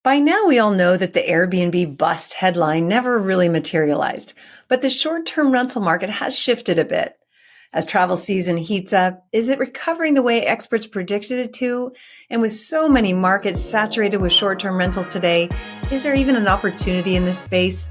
By now, we all know that the Airbnb bust headline never really materialized, but the short-term rental market has shifted a bit. As travel season heats up, is it recovering the way experts predicted it to? And with so many markets saturated with short-term rentals today, is there even an opportunity in this space?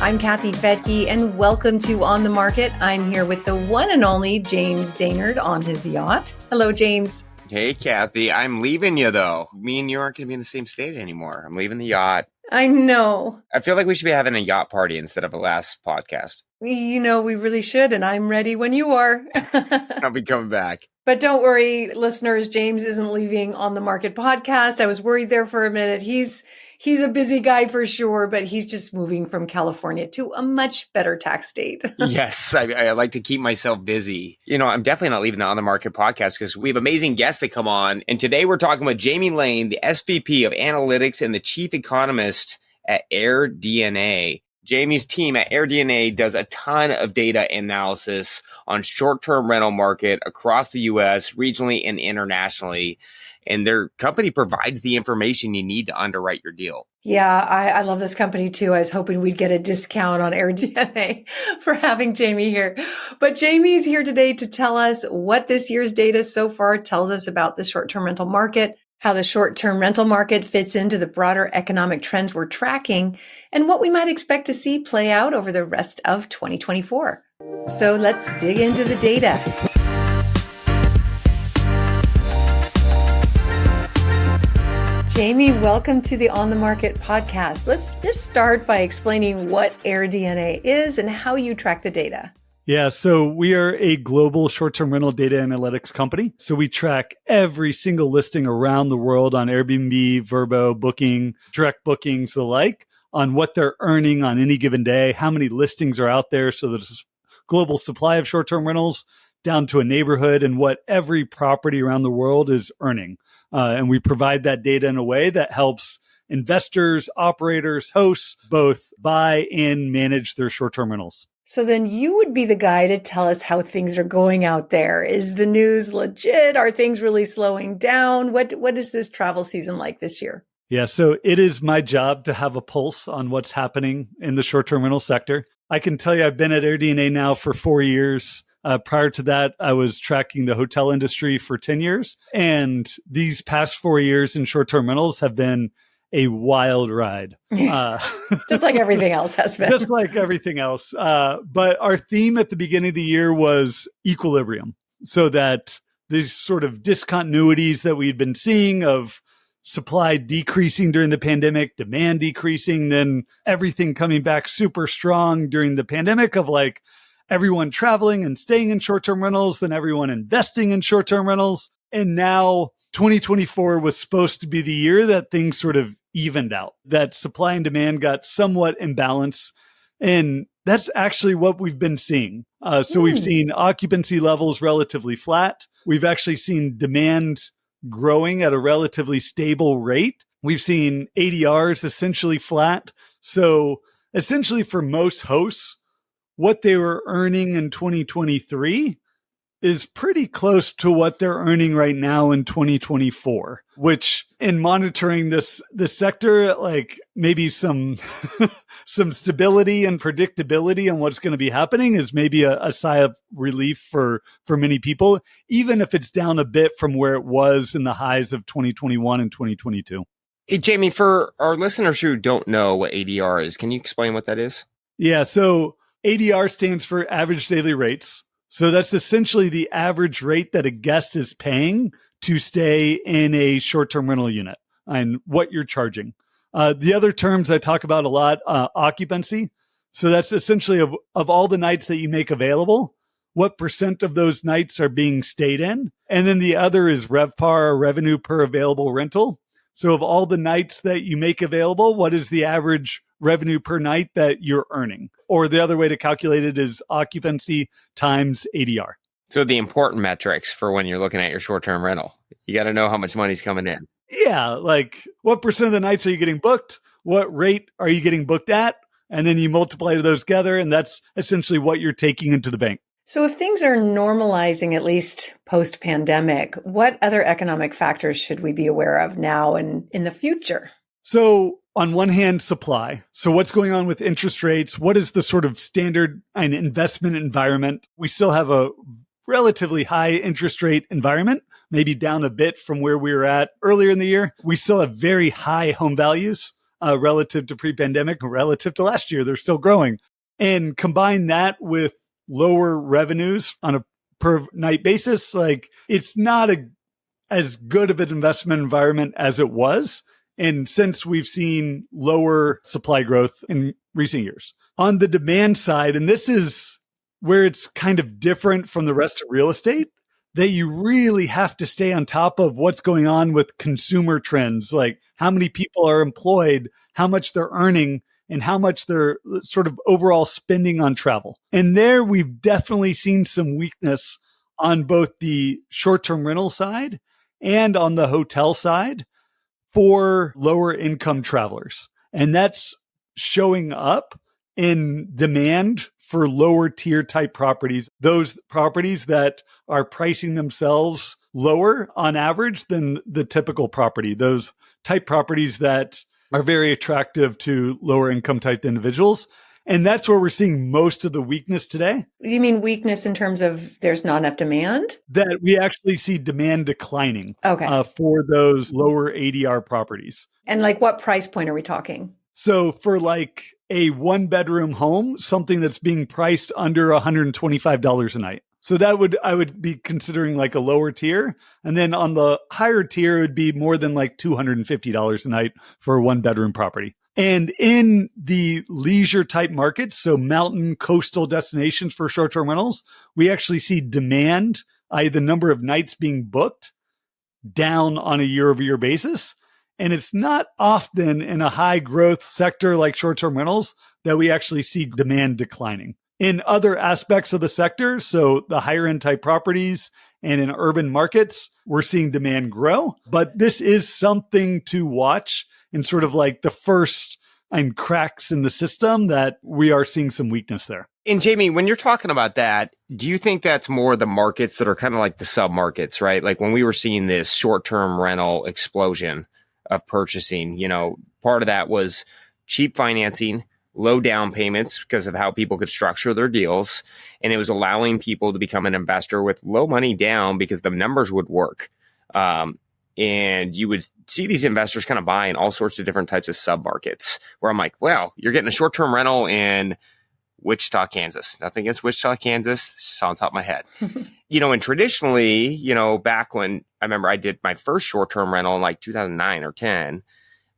I'm Kathy Fedke, and welcome to On the Market. I'm here with the one and only James Daynard on his yacht. Hello, James. Hey, Kathy. I'm leaving you, though. Me and you aren't going to be in the same state anymore. I'm leaving the yacht. I know. I feel like we should be having a yacht party instead of a last podcast. You know, we really should, and I'm ready when you are. I'll be coming back. But don't worry, listeners, James isn't leaving On the Market podcast. I was worried there for a minute. He's a busy guy for sure, but he's just moving from California to a much better tax state. Yes, I like to keep myself busy. You know, I'm definitely not leaving the On the Market podcast because we have amazing guests that come on. And today we're talking with Jamie Lane, the SVP of Analytics and the Chief Economist at AirDNA. Jamie's team at AirDNA does a ton of data analysis on short-term rental market across the U.S., regionally and internationally. And their company provides the information you need to underwrite your deal. Yeah, I love this company too. I was hoping we'd get a discount on AirDNA for having Jamie here. But Jamie's here today to tell us what this year's data so far tells us about the short-term rental market, how the short-term rental market fits into the broader economic trends we're tracking, and what we might expect to see play out over the rest of 2024. So let's dig into the data. Jamie, welcome to the On the Market podcast. Let's just start by explaining what AirDNA is and how you track the data. Yeah, so we are a global short-term rental data analytics company. So we track every single listing around the world on Airbnb, Vrbo, Booking, direct bookings, the like, on what they're earning on any given day, how many listings are out there. So there's a global supply of short-term rentals down to a neighborhood and what every property around the world is earning. And we provide that data in a way that helps investors, operators, hosts both buy and manage their short-term rentals. So then you would be the guy to tell us how things are going out there. Is the news legit? Are things really slowing down? What is this travel season like this year? Yeah, so it is my job to have a pulse on what's happening in the short-term rental sector. I can tell you I've been at AirDNA now for 4 years. Prior to that, I was tracking the hotel industry for 10 years. And these past 4 years in short-term rentals have been a wild ride. Just like everything else has been. Just like everything else. But our theme at the beginning of the year was equilibrium. So that these sort of discontinuities that we'd been seeing of supply decreasing during the pandemic, demand decreasing, then everything coming back super strong during the pandemic of like, everyone traveling and staying in short-term rentals, then everyone investing in short-term rentals. And now 2024 was supposed to be the year that things sort of evened out, that supply and demand got somewhat imbalanced. And that's actually what we've been seeing. So we've seen occupancy levels relatively flat. We've actually seen demand growing at a relatively stable rate. We've seen ADRs essentially flat. So essentially for most hosts, what they were earning in 2023 is pretty close to what they're earning right now in 2024, which in monitoring this sector, like maybe some some stability and predictability on what's going to be happening is maybe a sigh of relief for many people, even if it's down a bit from where it was in the highs of 2021 and 2022. Hey, Jamie, for our listeners who don't know what ADR is, can you explain what that is? Yeah, so ADR stands for average daily rates. So that's essentially the average rate that a guest is paying to stay in a short-term rental unit and what you're charging. The other terms I talk about a lot, occupancy. So that's essentially of all the nights that you make available, what percent of those nights are being stayed in. And then the other is RevPAR, or revenue per available rental. So of all the nights that you make available, what is the average revenue per night that you're earning? Or the other way to calculate it is occupancy times ADR. So the important metrics for when you're looking at your short-term rental, you got to know how much money's coming in. Yeah, like what percent of the nights are you getting booked? What rate are you getting booked at? And then you multiply those together, and that's essentially what you're taking into the bank. So if things are normalizing, at least post-pandemic, what other economic factors should we be aware of now and in the future? So on one hand, supply. So what's going on with interest rates? What is the sort of standard and investment environment? We still have a relatively high interest rate environment, maybe down a bit from where we were at earlier in the year. We still have very high home values relative to pre-pandemic, relative to last year. They're still growing. And combine that with lower revenues on a per night basis, like it's not as good of an investment environment as it was. And since we've seen lower supply growth in recent years. On the demand side, and this is where it's kind of different from the rest of real estate, that you really have to stay on top of what's going on with consumer trends, like how many people are employed, how much they're earning, and how much they're sort of overall spending on travel. And there we've definitely seen some weakness on both the short-term rental side and on the hotel side for lower income travelers. And that's showing up in demand for lower tier type properties, those properties that are pricing themselves lower on average than the typical property, those type properties that are very attractive to lower income type individuals. And that's where we're seeing most of the weakness today. You mean weakness in terms of there's not enough demand? That we actually see demand declining for those lower ADR properties. And like what price point are we talking? So for like a one bedroom home, something that's being priced under $125 a night. So I would be considering like a lower tier. And then on the higher tier, it would be more than like $250 a night for a one bedroom property. And in the leisure type markets, so mountain coastal destinations for short-term rentals, we actually see demand, i.e. the number of nights being booked, down on a year-over-year basis. And it's not often in a high growth sector like short-term rentals that we actually see demand declining. In other aspects of the sector, so the higher end type properties and in urban markets, we're seeing demand grow. But this is something to watch and sort of like the first and cracks in the system that we are seeing some weakness there. And Jamie, when you're talking about that, do you think that's more the markets that are kind of like the sub markets, right? Like when we were seeing this short-term rental explosion of purchasing, part of that was cheap financing, low down payments because of how people could structure their deals. And it was allowing people to become an investor with low money down because the numbers would work. And you would see these investors kind of buying all sorts of different types of sub-markets where I'm like, well, you're getting a short-term rental in Wichita, Kansas. Nothing against Wichita, Kansas. Just on top of my head. And traditionally, back when I remember I did my first short-term rental in like 2009 or 10,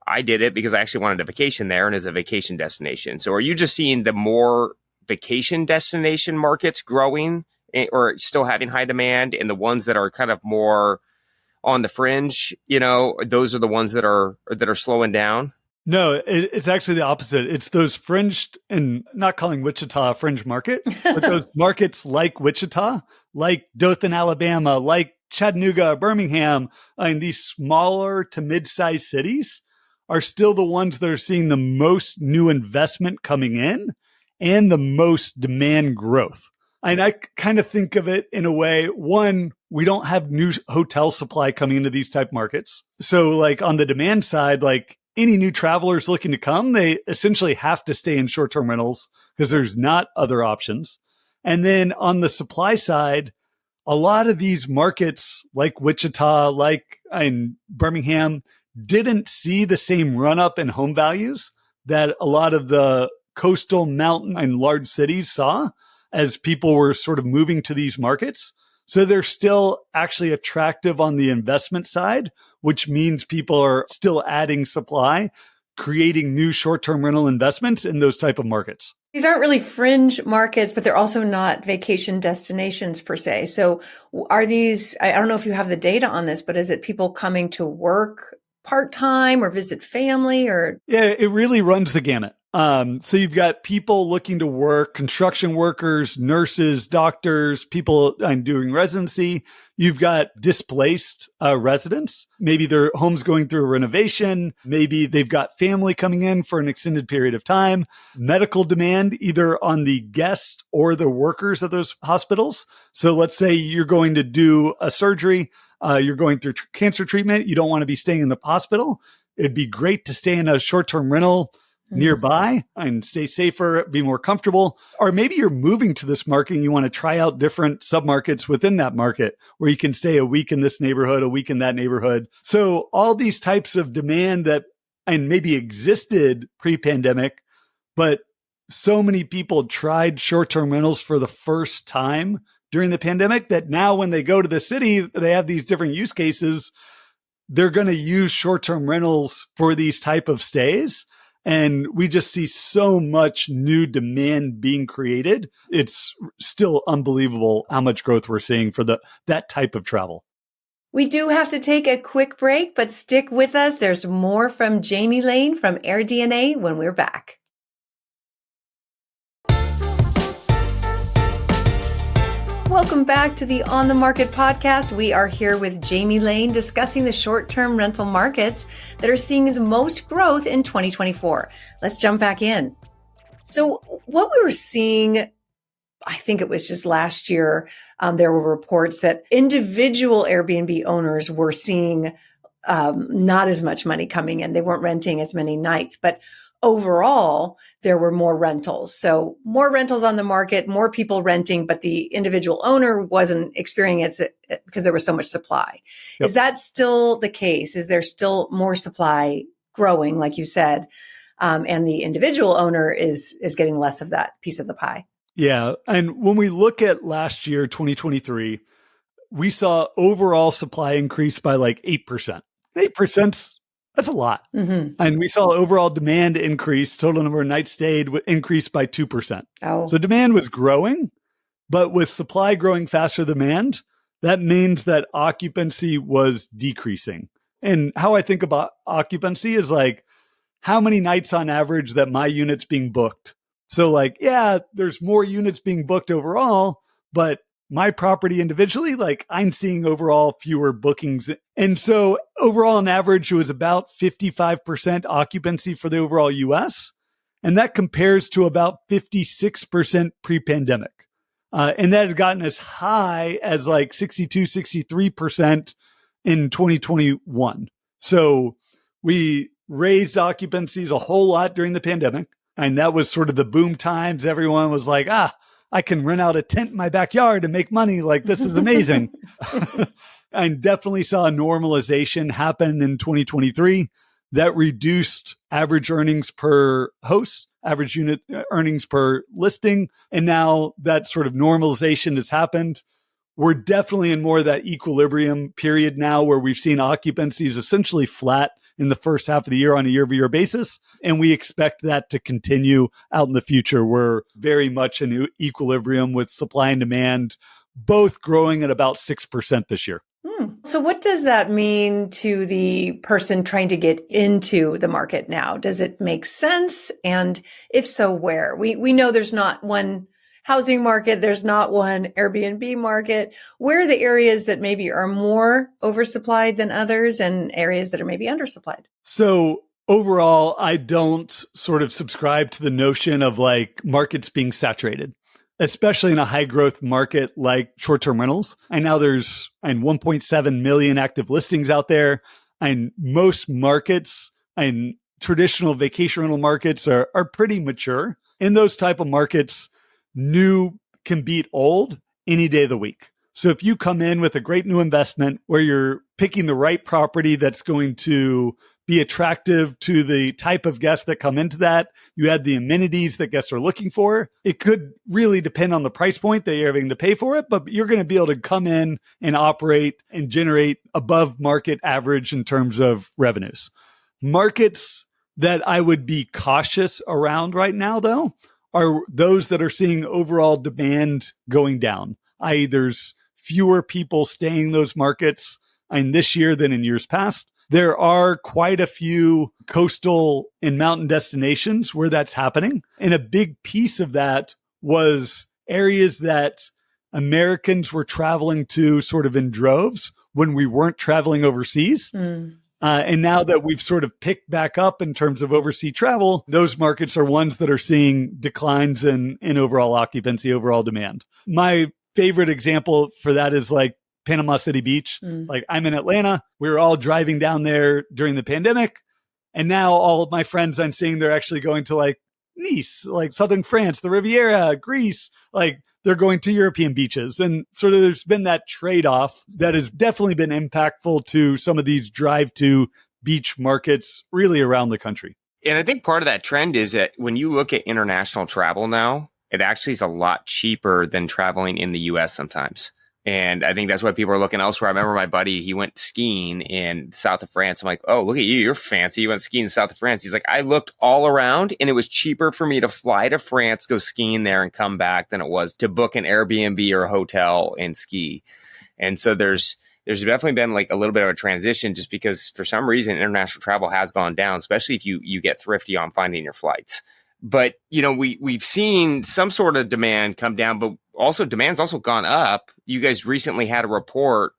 I did it because I actually wanted a vacation there and as a vacation destination. So are you just seeing the more vacation destination markets growing or still having high demand, and the ones that are kind of more on the fringe, those are the ones that are slowing down? No, it's actually the opposite. It's those fringe, and not calling Wichita a fringe market, but those markets like Wichita, like Dothan, Alabama, like Chattanooga, Birmingham, and these smaller to mid-sized cities are still the ones that are seeing the most new investment coming in and the most demand growth. And I kind of think of it in a way, one, we don't have new hotel supply coming into these type markets. So like on the demand side, like any new travelers looking to come, they essentially have to stay in short-term rentals because there's not other options. And then on the supply side, a lot of these markets like Wichita, like in Birmingham, didn't see the same run up in home values that a lot of the coastal mountain and large cities saw as people were sort of moving to these markets. So they're still actually attractive on the investment side, which means people are still adding supply, creating new short-term rental investments in those type of markets. These aren't really fringe markets, but they're also not vacation destinations per se. So are these, I don't know if you have the data on this, but is it people coming to work part-time or visit family or? Yeah, it really runs the gamut. So you've got people looking to work, construction workers, nurses, doctors, people doing residency. You've got displaced residents. Maybe their home's going through a renovation. Maybe they've got family coming in for an extended period of time. Medical demand, either on the guests or the workers of those hospitals. So let's say you're going to do a surgery. You're going through cancer treatment. You don't want to be staying in the hospital. It'd be great to stay in a short-term rental nearby and stay safer, be more comfortable. Or maybe you're moving to this market and you want to try out different submarkets within that market where you can stay a week in this neighborhood, a week in that neighborhood. So all these types of demand that and maybe existed pre-pandemic, but so many people tried short-term rentals for the first time during the pandemic that now when they go to the city, they have these different use cases. They're going to use short-term rentals for these type of stays. And we just see so much new demand being created. It's still unbelievable how much growth we're seeing for that type of travel. We do have to take a quick break, but stick with us. There's more from Jamie Lane from AirDNA when we're back. Welcome back to the On the Market podcast. We are here with Jamie Lane discussing the short-term rental markets that are seeing the most growth in 2024. Let's jump back in. So what we were seeing, I think it was just last year, there were reports that individual Airbnb owners were seeing not as much money coming in. They weren't renting as many nights, but overall, there were more rentals. So more rentals on the market, more people renting, but the individual owner wasn't experiencing it because there was so much supply. Yep. Is that still the case? Is there still more supply growing, like you said, and the individual owner is getting less of that piece of the pie? Yeah. And when we look at last year, 2023, we saw overall supply increase by like 8%. 8%. That's a lot. Mm-hmm. And we saw overall demand increase, total number of nights stayed increased by 2%. Oh. So demand was growing, but with supply growing faster than demand, that means that occupancy was decreasing. And how I think about occupancy is like how many nights on average that my unit's being booked. So like, yeah, there's more units being booked overall, but my property individually, like I'm seeing overall fewer bookings. And so overall on average, it was about 55% occupancy for the overall US. And that compares to about 56% pre-pandemic. And that had gotten as high as like 62, 63% in 2021. So we raised occupancies a whole lot during the pandemic. And that was sort of the boom times. Everyone was like, I can rent out a tent in my backyard and make money. Like, this is amazing. I definitely saw a normalization happen in 2023 that reduced average earnings per host, average unit earnings per listing. And now that sort of normalization has happened. We're definitely in more of that equilibrium period now where we've seen occupancies essentially flat in the first half of the year on a year-over-year basis. And we expect that to continue out in the future. We're very much in equilibrium with supply and demand, both growing at about 6% this year. So what does that mean to the person trying to get into the market now? Does it make sense? And if so, where? We know there's not one housing market. There's not one Airbnb market. Where are the areas that maybe are more oversupplied than others and areas that are maybe undersupplied? So overall, I don't sort of subscribe to the notion of like markets being saturated, especially in a high growth market like short-term rentals. And now there's 1.7 million active listings out there. And most markets and traditional vacation rental markets are pretty mature. In those type of markets, new can beat old any day of the week. So if you come in with a great new investment where you're picking the right property that's going to be attractive to the type of guests that come into that, you add the amenities that guests are looking for, it could really depend on the price point that you're having to pay for it, but you're going to be able to come in and operate and generate above market average in terms of revenues. Markets that I would be cautious around right now, though, are those that are seeing overall demand going down, i.e. there's fewer people staying in those markets in this year than in years past. There are quite a few coastal and mountain destinations where that's happening. And a big piece of that was areas that Americans were traveling to sort of in droves when we weren't traveling overseas. And now that we've sort of picked back up in terms of overseas travel, those markets are ones that are seeing declines in overall occupancy, overall demand. My favorite example for that is like Panama City Beach. Like I'm in Atlanta. We were all driving down there during the pandemic. And now all of my friends I'm seeing, they're actually going to like Nice, like southern France, the Riviera, Greece, like they're going to European beaches. And sort of there's been that trade-off that has definitely been impactful to some of these drive to beach markets really around the country. And I think part of that trend is that when you look at international travel now, it actually is a lot cheaper than traveling in the US sometimes. And I think that's why people are looking elsewhere. I remember my buddy, he went skiing in the south of France. I'm like, oh, look at you. You're fancy. You went skiing in the south of France. He's like, I looked all around and it was cheaper for me to fly to France, go skiing there and come back than it was to book an Airbnb or a hotel and ski. And so there's definitely been like a little bit of a transition just because for some reason, international travel has gone down, especially if you get thrifty on finding your flights. But, you know, we've seen some sort of demand come down, but also demand's also gone up. You guys recently had a report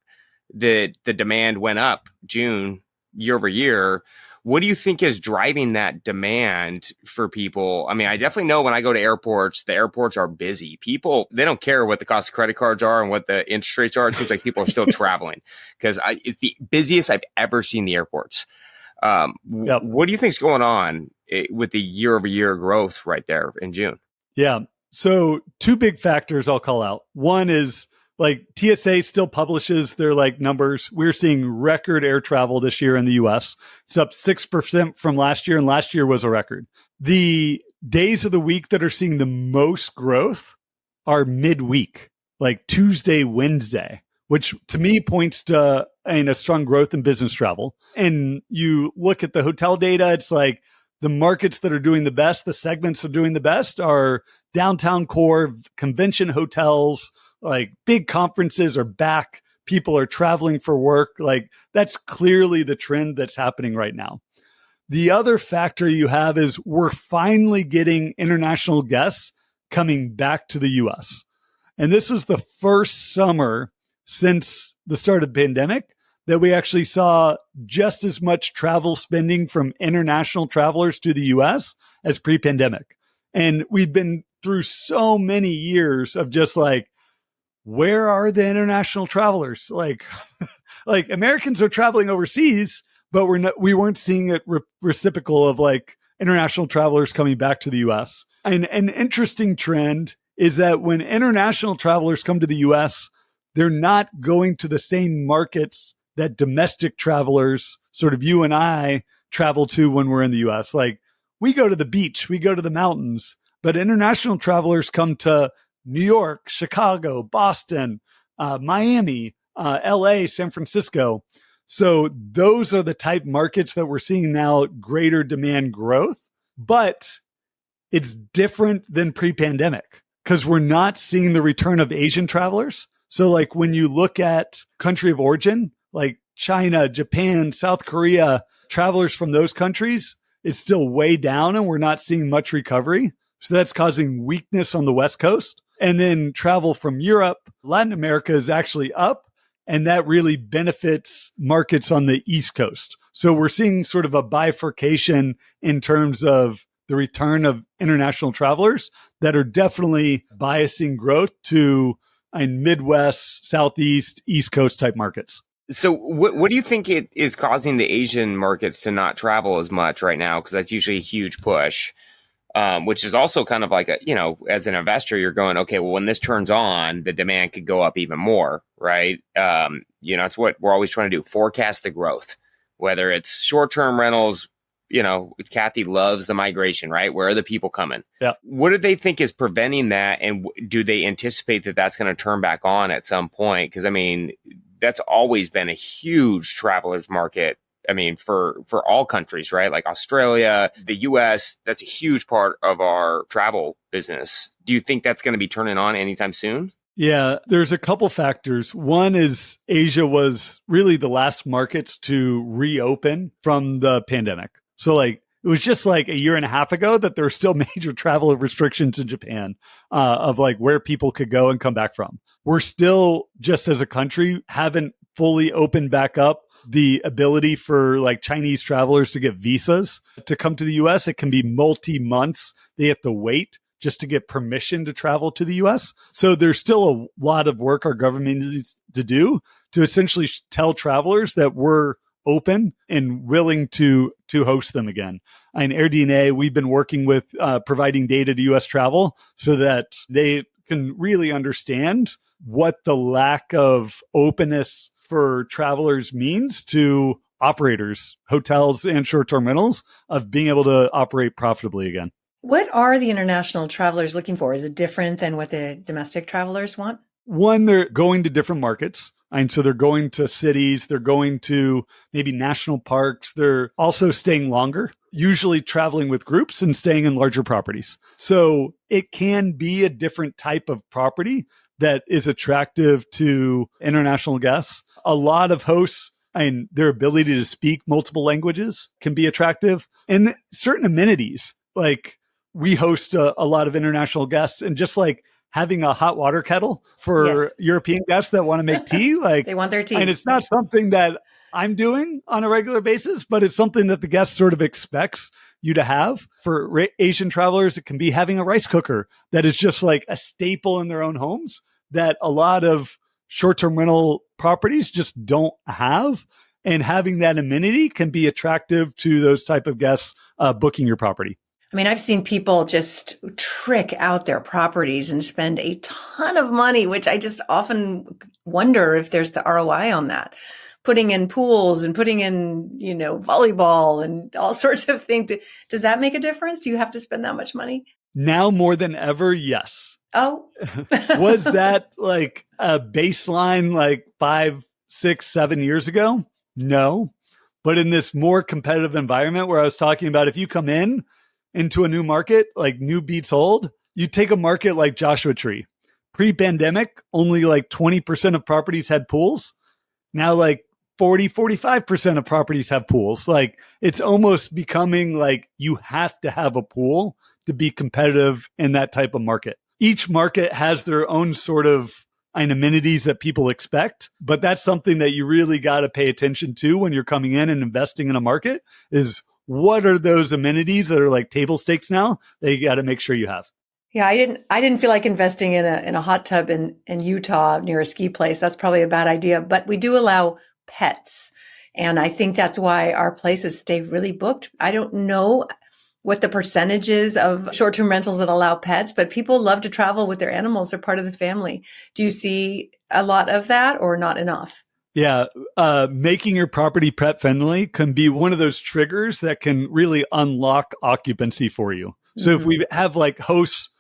that the demand went up June year over year. What do you think is driving that demand for people? I mean, I definitely know when I go to airports, the airports are busy. People, they don't care what the cost of credit cards are and what the interest rates are. It seems like people are still traveling because it's the busiest I've ever seen the airports. What do you think is going on with the year over year growth right there in June? Yeah. So two big factors I'll call out. One is like TSA still publishes their like numbers. We're seeing record air travel this year in the US. It's up 6% from last year, and last year was a record. The days of the week that are seeing the most growth are midweek, like Tuesday, Wednesday, which to me points to a strong growth in business travel. And you look at the hotel data, it's like the markets that are doing the best, the segments that are doing the best are downtown core, convention hotels, like big conferences are back. People are traveling for work. Like that's clearly the trend that's happening right now. The other factor you have is we're finally getting international guests coming back to the US. And this is the first summer since the start of the pandemic that we actually saw just as much travel spending from international travelers to the US as pre-pandemic. And we've been through so many years of just like, where are the international travelers? Like Americans are traveling overseas, but we weren't seeing it reciprocal of like international travelers coming back to the US. And an interesting trend is that when international travelers come to the US, they're not going to the same markets that domestic travelers, sort of you and I, travel to when we're in the US. Like we go to the beach, we go to the mountains, but international travelers come to New York, Chicago, Boston, Miami, LA, San Francisco. So those are the type markets that we're seeing now greater demand growth, but it's different than pre-pandemic because we're not seeing the return of Asian travelers. So like when you look at country of origin, like China, Japan, South Korea, travelers from those countries, it's still way down and we're not seeing much recovery. So that's causing weakness on the West Coast. And then travel from Europe, Latin America is actually up. And that really benefits markets on the East Coast. So we're seeing sort of a bifurcation in terms of the return of international travelers that are definitely biasing growth to Midwest, Southeast, East Coast type markets. So what do you think it is causing the Asian markets to not travel as much right now? Because that's usually a huge push, which is also kind of like as an investor, you're going, okay, well, when this turns on, the demand could go up even more, right? That's what we're always trying to do, forecast the growth, whether it's short-term rentals. Kathy loves the migration, right? Where are the people coming? Yeah. What do they think is preventing that? And do they anticipate that that's going to turn back on at some point? Because, I mean, that's always been a huge travelers market. I mean, for all countries, right? Like Australia, the US, that's a huge part of our travel business. Do you think that's going to be turning on anytime soon? Yeah, there's a couple factors. One is Asia was really the last markets to reopen from the pandemic. So like it was just like a year and a half ago that there were still major travel restrictions in Japan of like where people could go and come back from. We're still, just as a country, haven't fully opened back up the ability for like Chinese travelers to get visas to come to the US. It can be multi-months. They have to wait just to get permission to travel to the US. So there's still a lot of work our government needs to do to essentially tell travelers that we're open and willing to host them again. In AirDNA, we've been working with providing data to US travel so that they can really understand what the lack of openness for travelers means to operators, hotels, and short-term rentals of being able to operate profitably again. What are the international travelers looking for? Is it different than what the domestic travelers want? One, they're going to different markets. And so they're going to cities, they're going to maybe national parks. They're also staying longer, usually traveling with groups and staying in larger properties. So it can be a different type of property that is attractive to international guests. A lot of hosts and their ability to speak multiple languages can be attractive. And certain amenities, like we host a lot of international guests, and just like having a hot water kettle for European guests that want to make tea, like they want their tea. And it's not something that I'm doing on a regular basis, but it's something that the guest sort of expects you to have. For Asian travelers, it can be having a rice cooker that is just like a staple in their own homes that a lot of short-term rental properties just don't have. And having that amenity can be attractive to those type of guests booking your property. I mean, I've seen people just trick out their properties and spend a ton of money, which I just often wonder if there's the ROI on that. Putting in pools and putting in, volleyball and all sorts of things. Does that make a difference? Do you have to spend that much money? Now more than ever, yes. Oh. Was that like a baseline like 5, 6, 7 years ago? No. But in this more competitive environment where I was talking about, if you come into a new market, like new beats old, you take a market like Joshua Tree. Pre-pandemic, only like 20% of properties had pools. Now like 45% of properties have pools. Like it's almost becoming like you have to have a pool to be competitive in that type of market. Each market has their own sort of amenities that people expect, but that's something that you really got to pay attention to when you're coming in and investing in a market is what are those amenities that are like table stakes now that you got to make sure you have? Yeah, I didn't feel like investing in a hot tub in Utah near a ski place. That's probably a bad idea, but we do allow pets. And I think that's why our places stay really booked. I don't know what the percentage is of short-term rentals that allow pets, but people love to travel with their animals. They're part of the family. Do you see a lot of that or not enough? Yeah, making your property pet friendly can be one of those triggers that can really unlock occupancy for you. So if we have like hosts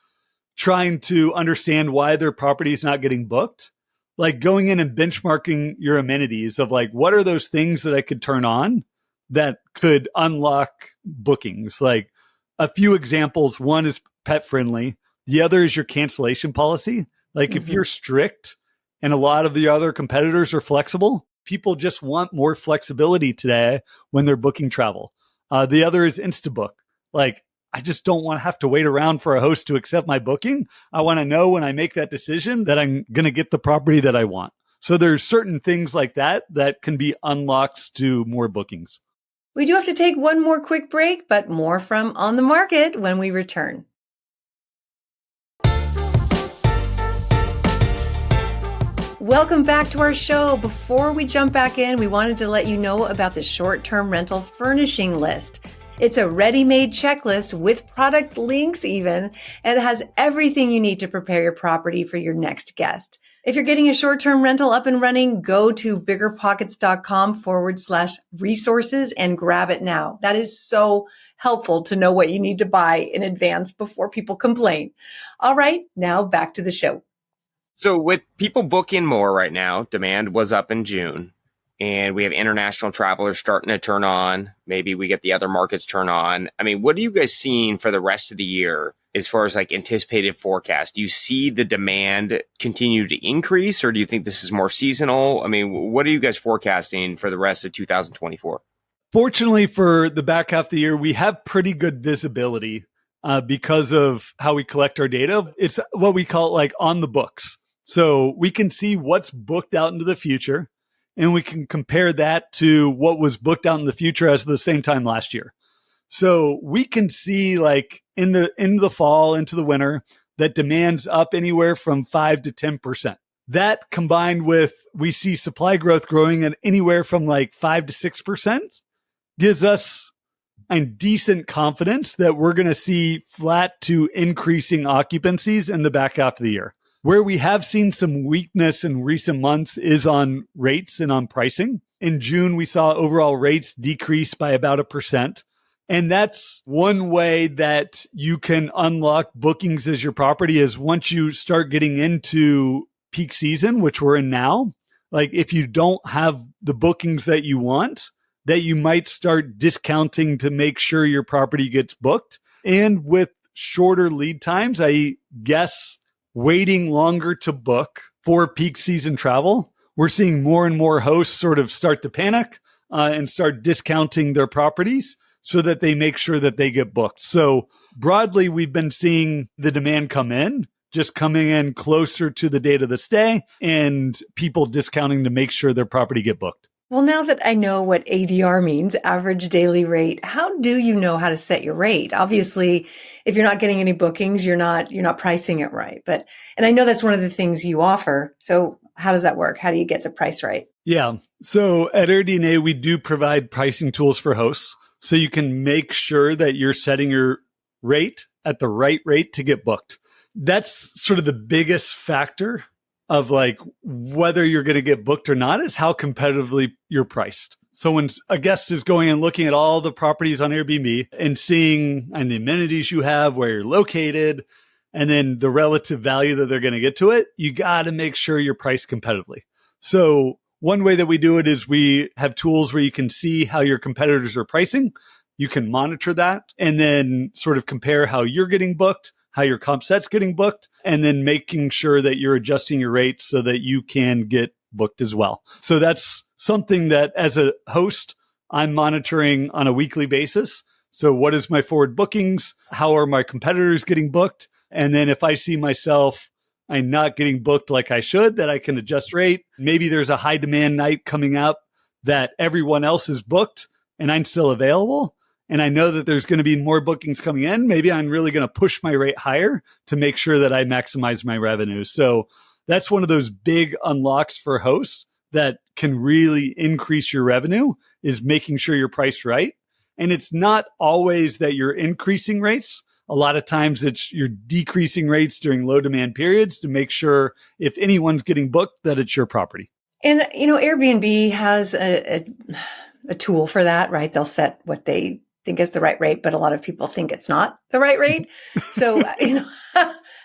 trying to understand why their property is not getting booked, like going in and benchmarking your amenities of like, what are those things that I could turn on that could unlock bookings? Like a few examples. One is pet friendly. The other is your cancellation policy. Like if you're strict and a lot of the other competitors are flexible, people just want more flexibility today when they're booking travel. The other is Instabook. Like, I just don't want to have to wait around for a host to accept my booking. I want to know when I make that decision that I'm going to get the property that I want. So there's certain things like that that can be unlocks to more bookings. We do have to take one more quick break, but more from On the Market when we return. Welcome back to our show. Before we jump back in, we wanted to let you know about the short-term rental furnishing list. It's a ready-made checklist with product links even, and it has everything you need to prepare your property for your next guest. If you're getting a short-term rental up and running, go to biggerpockets.com/resources and grab it now. That is so helpful to know what you need to buy in advance before people complain. All right, now back to the show. So with people booking more right now, demand was up in June. And we have international travelers starting to turn on. Maybe we get the other markets turn on. I mean, what are you guys seeing for the rest of the year? as far as like anticipated forecast? Do you see the demand continue to increase, or do you think this is more seasonal? I mean, what are you guys forecasting for the rest of 2024? Fortunately, for the back half of the year, we have pretty good visibility because of how we collect our data. It's what we call like on the books. So we can see what's booked out into the future, and we can compare that to what was booked out in the future as of the same time last year. So we can see like in the fall, into the winter, that demand's up anywhere from 5 to 10%. That combined with we see supply growth growing at anywhere from like 5 to 6% gives us a decent confidence that we're going to see flat to increasing occupancies in the back half of the year. Where we have seen some weakness in recent months is on rates and on pricing. In June, we saw overall rates decrease by about 1%. And that's one way that you can unlock bookings as your property is once you start getting into peak season, which we're in now. Like if you don't have the bookings that you want, that you might start discounting to make sure your property gets booked. And with shorter lead times, I guess waiting longer to book for peak season travel, we're seeing more and more hosts sort of start to panic and start discounting their properties so that they make sure that they get booked. So broadly, we've been seeing the demand come in, just coming in closer to the date of the stay and people discounting to make sure their property get booked. Well, now that I know what ADR means, average daily rate, how do you know how to set your rate? Obviously, if you're not getting any bookings, you're not pricing it right. And I know that's one of the things you offer. So how does that work? How do you get the price right? Yeah. So at AirDNA, we do provide pricing tools for hosts. So you can make sure that you're setting your rate at the right rate to get booked. That's sort of the biggest factor of like whether you're going to get booked or not is how competitively you're priced. So when a guest is going and looking at all the properties on Airbnb and seeing and the amenities you have, where you're located, and then the relative value that they're going to get to it, you got to make sure you're priced competitively. So one way that we do it is we have tools where you can see how your competitors are pricing. You can monitor that and then sort of compare how you're getting booked, how your comp set's getting booked, and then making sure that you're adjusting your rates so that you can get booked as well. So that's something that as a host, I'm monitoring on a weekly basis. So what is my forward bookings? How are my competitors getting booked? And then if I see myself, I'm not getting booked like I should, that I can adjust rate. Maybe there's a high demand night coming up that everyone else is booked and I'm still available. And I know that there's going to be more bookings coming in. Maybe I'm really going to push my rate higher to make sure that I maximize my revenue. So that's one of those big unlocks for hosts that can really increase your revenue is making sure you're priced right. And it's not always that you're increasing rates. A lot of times it's you're decreasing rates during low demand periods to make sure if anyone's getting booked that it's your property. And, Airbnb has a tool for that, right? They'll set what they think is the right rate, but a lot of people think it's not the right rate. So,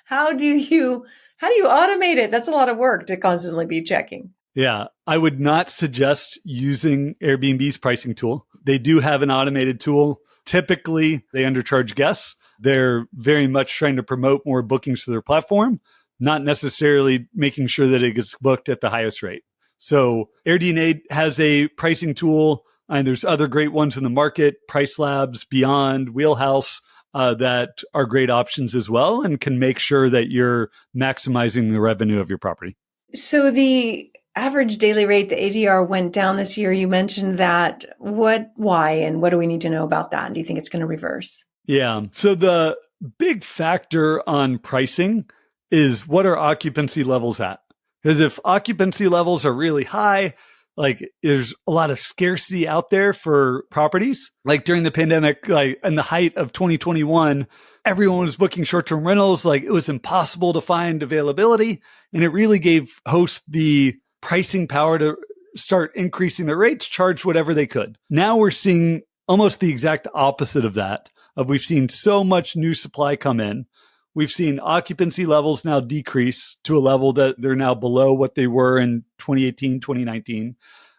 how do you automate it? That's a lot of work to constantly be checking. Yeah, I would not suggest using Airbnb's pricing tool. They do have an automated tool. Typically, they undercharge guests. They're very much trying to promote more bookings to their platform, not necessarily making sure that it gets booked at the highest rate. So AirDNA has a pricing tool, and there's other great ones in the market, Price Labs, Beyond, Wheelhouse, that are great options as well and can make sure that you're maximizing the revenue of your property. So the average daily rate, the ADR, went down this year. You mentioned that. Why, and what do we need to know about that? And do you think it's going to reverse? Yeah. So the big factor on pricing is what are occupancy levels at? Because if occupancy levels are really high, like there's a lot of scarcity out there for properties. Like during the pandemic, like in the height of 2021, everyone was booking short-term rentals. Like it was impossible to find availability. And it really gave hosts the pricing power to start increasing their rates, charge whatever they could. Now we're seeing almost the exact opposite of that. We've seen so much new supply come in. We've seen occupancy levels now decrease to a level that they're now below what they were in 2018, 2019.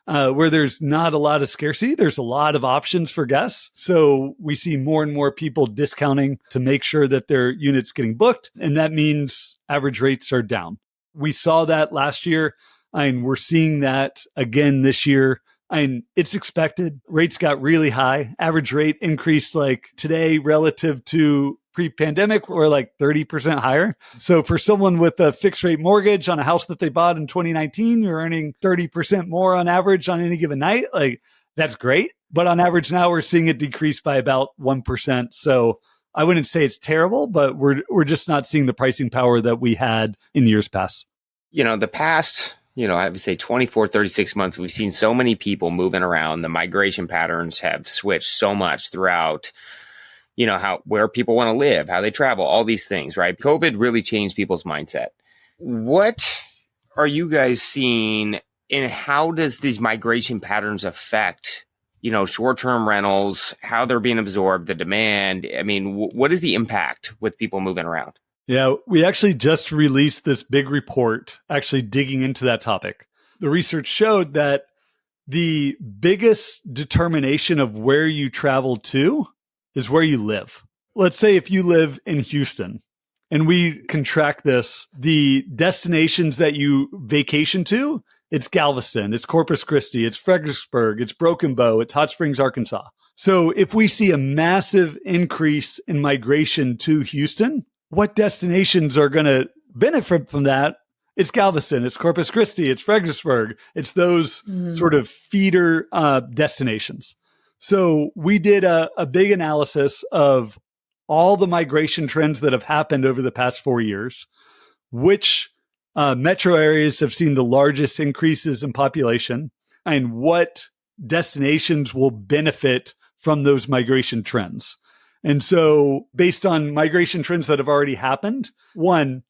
where there's not a lot of scarcity. There's a lot of options for guests. So we see more and more people discounting to make sure that their unit's getting booked. And that means average rates are down. We saw that last year, and we're seeing that again this year. And it's expected. Rates got really high. Average rate increased like today relative to pre-pandemic, we're like 30% higher. So for someone with a fixed rate mortgage on a house that they bought in 2019, you're earning 30% more on average on any given night. Like, that's great. But on average now we're seeing it decrease by about 1%. So I wouldn't say it's terrible, but we're just not seeing the pricing power that we had in years past. The past, I would say 24, 36 months, we've seen so many people moving around. The migration patterns have switched so much throughout, where people want to live, how they travel, all these things, right? COVID really changed people's mindset. What are you guys seeing, and how does these migration patterns affect, short-term rentals, how they're being absorbed, the demand? I mean, what is the impact with people moving around? Yeah, we actually just released this big report actually digging into that topic. The research showed that the biggest determination of where you travel to is where you live. Let's say if you live in Houston, and we can track this, the destinations that you vacation to, it's Galveston, it's Corpus Christi, it's Fredericksburg, it's Broken Bow, it's Hot Springs, Arkansas. So if we see a massive increase in migration to Houston, what destinations are going to benefit from that? It's Galveston, it's Corpus Christi, it's Fredericksburg. It's those sort of feeder destinations. So we did a big analysis of all the migration trends that have happened over the past 4 years, which metro areas have seen the largest increases in population, and what destinations will benefit from those migration trends. And so based on migration trends that have already happened, one,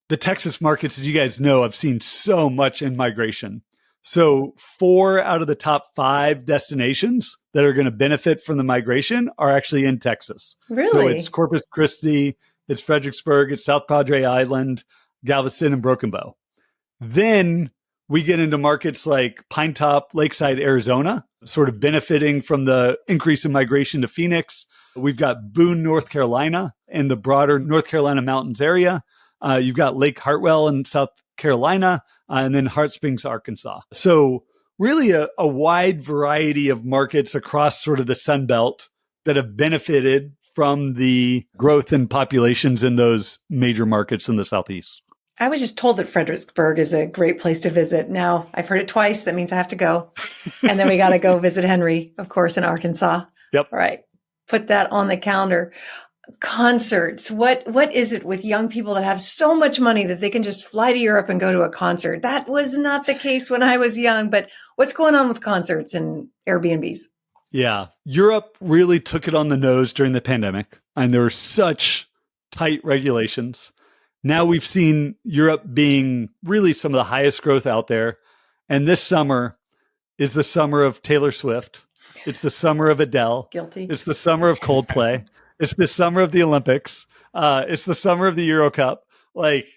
the Texas markets, as you guys know, have seen so much in migration. So 4 out of the top 5 destinations that are going to benefit from the migration are actually in Texas. Really? So it's Corpus Christi, it's Fredericksburg, it's South Padre Island, Galveston, and Broken Bow. Then we get into markets like Pinetop, Lakeside, Arizona, sort of benefiting from the increase in migration to Phoenix. We've got Boone, North Carolina, and the broader North Carolina mountains area. You've got Lake Hartwell in South Carolina, and then Hot Springs, Arkansas. So really a wide variety of markets across sort of the Sun Belt that have benefited from the growth in populations in those major markets in the Southeast. I was just told that Fredericksburg is a great place to visit. Now I've heard it twice. That means I have to go. And then we got to go visit Henry, of course, in Arkansas. Yep. All right. Put that on the calendar. Concerts. What is it with young people that have so much money that they can just fly to Europe and go to a concert? That was not the case when I was young, but what's going on with concerts and Airbnbs? Yeah. Europe really took it on the nose during the pandemic, and there were such tight regulations. Now we've seen Europe being really some of the highest growth out there. And this summer is the summer of Taylor Swift. It's the summer of Adele. Guilty. It's the summer of Coldplay. It's the summer of the Olympics. It's the summer of the Euro Cup. Like,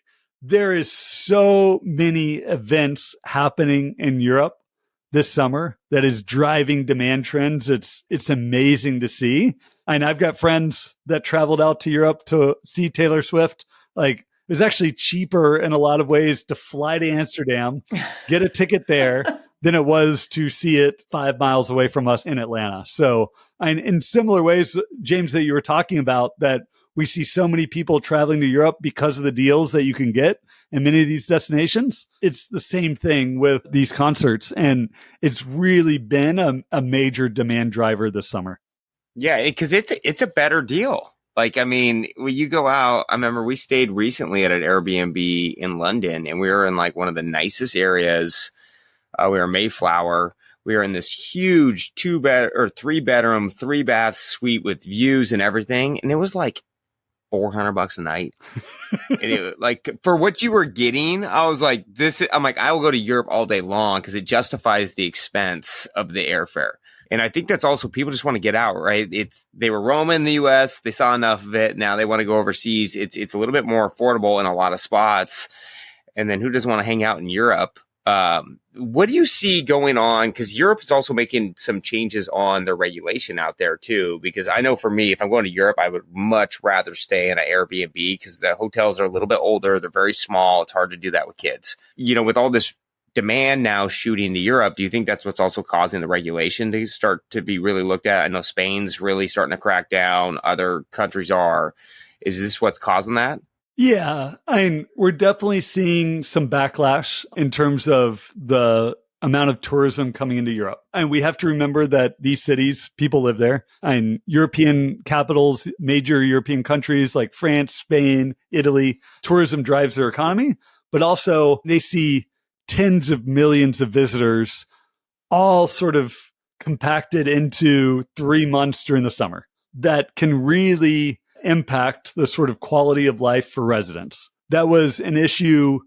there is so many events happening in Europe this summer that is driving demand trends. It's amazing to see. And I've got friends that traveled out to Europe to see Taylor Swift. Like, it was actually cheaper in a lot of ways to fly to Amsterdam, get a ticket there, than it was to see it 5 miles away from us in Atlanta. So, and in similar ways, James, that you were talking about, that we see so many people traveling to Europe because of the deals that you can get in many of these destinations. It's the same thing with these concerts. And it's really been a major demand driver this summer. Yeah, because it's a better deal. Like, I mean, when you go out, I remember we stayed recently at an Airbnb in London, and we were in like one of the nicest areas. We were Mayflower. We were in this huge 3-bedroom, 3-bath suite with views and everything. And it was like $400 a night. And it, like, for what you were getting, I was like, I will go to Europe all day long because it justifies the expense of the airfare. And I think that's also, people just want to get out, right? They were roaming the US, they saw enough of it. Now they want to go overseas. It's a little bit more affordable in a lot of spots. And then who doesn't want to hang out in Europe? What do you see going on? Because Europe is also making some changes on their regulation out there too. Because I know for me, if I'm going to Europe, I would much rather stay in an Airbnb because the hotels are a little bit older. They're very small. It's hard to do that with kids. With all this demand now shooting to Europe, do you think that's what's also causing the regulation to start to be really looked at? I know Spain's really starting to crack down. Other countries are. Is this what's causing that? Yeah, we're definitely seeing some backlash in terms of the amount of tourism coming into Europe. And we have to remember that these cities, people live there. And European capitals, major European countries like France, Spain, Italy, tourism drives their economy, but also they see tens of millions of visitors all sort of compacted into 3 months during the summer that can really impact the sort of quality of life for residents. That was an issue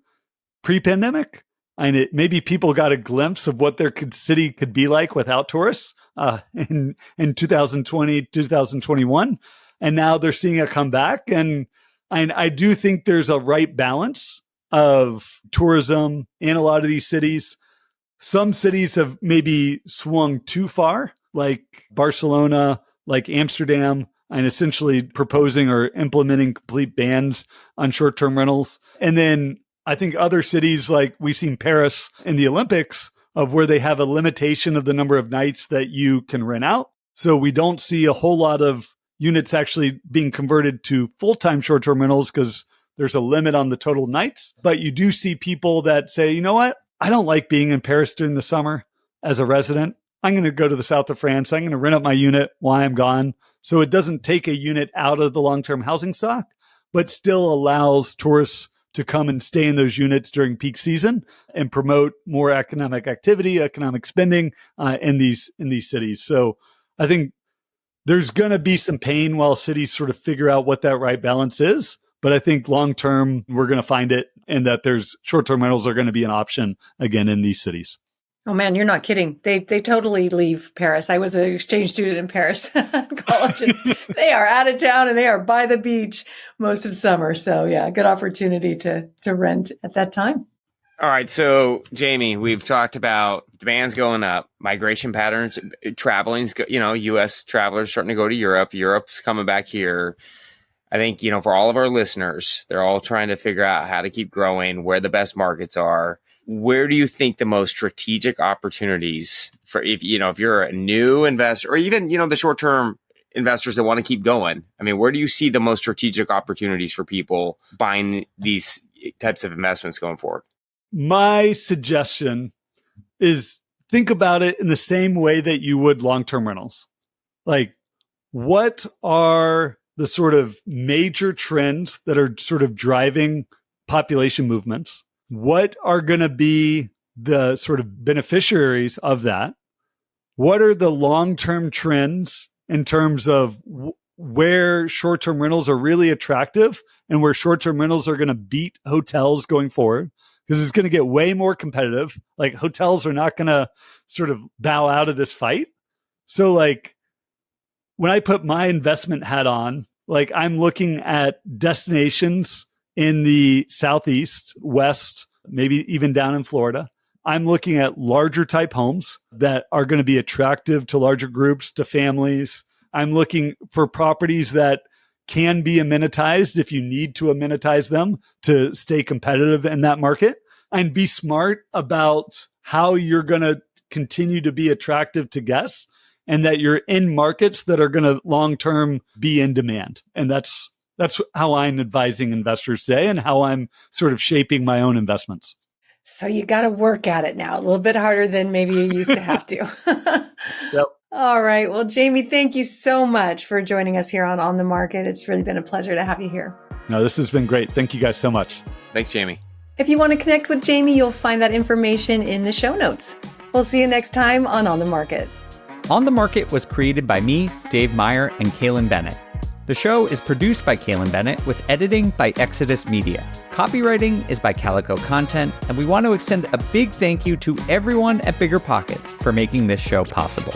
pre-pandemic. And maybe people got a glimpse of what their city could be like without tourists in 2020, 2021. And now they're seeing it come back. And I do think there's a right balance of tourism in a lot of these cities. Some cities have maybe swung too far, like Barcelona, like Amsterdam, and essentially proposing or implementing complete bans on short-term rentals. And then I think other cities, like we've seen Paris in the Olympics, of where they have a limitation of the number of nights that you can rent out. So we don't see a whole lot of units actually being converted to full-time short-term rentals because there's a limit on the total nights. But you do see people that say, you know what? I don't like being in Paris during the summer as a resident. I'm going to go to the south of France. I'm going to rent out my unit while I'm gone. So it doesn't take a unit out of the long-term housing stock, but still allows tourists to come and stay in those units during peak season and promote more economic activity, economic spending in these cities. So I think there's going to be some pain while cities sort of figure out what that right balance is. But I think long-term, we're going to find it, and that there's short-term rentals are going to be an option again in these cities. Oh man, you're not kidding. They totally leave Paris. I was an exchange student in Paris in college, and they are out of town and they are by the beach most of summer. So yeah, good opportunity to rent at that time. All right. So Jamie, we've talked about demand's going up, migration patterns, traveling's, U.S. travelers starting to go to Europe. Europe's coming back here. I think, for all of our listeners, they're all trying to figure out how to keep growing, where the best markets are. Where do you think the most strategic opportunities for, if you're a new investor or even, the short-term investors that want to keep going? I mean, where do you see the most strategic opportunities for people buying these types of investments going forward? My suggestion is think about it in the same way that you would long-term rentals. Like, what are the sort of major trends that are sort of driving population movements? What are going to be the sort of beneficiaries of that? What are the long-term trends in terms of where short-term rentals are really attractive and where short-term rentals are going to beat hotels going forward? Because it's going to get way more competitive. Like, hotels are not going to sort of bow out of this fight. So like, when I put my investment hat on, like, I'm looking at destinations in the Southeast, West, maybe even down in Florida. I'm looking at larger type homes that are going to be attractive to larger groups, to families. I'm looking for properties that can be amenitized if you need to amenitize them to stay competitive in that market, and be smart about how you're going to continue to be attractive to guests, and that you're in markets that are going to long-term be in demand. And that's how I'm advising investors today and how I'm sort of shaping my own investments. So you got to work at it now, a little bit harder than maybe you used to have to. Yep. All right. Well, Jamie, thank you so much for joining us here on the Market. It's really been a pleasure to have you here. No, this has been great. Thank you guys so much. Thanks, Jamie. If you want to connect with Jamie, you'll find that information in the show notes. We'll see you next time on the Market. On the Market was created by me, Dave Meyer, and Kaylin Bennett. The show is produced by Kaylin Bennett with editing by Exodus Media. Copywriting is by Calico Content, and we want to extend a big thank you to everyone at BiggerPockets for making this show possible.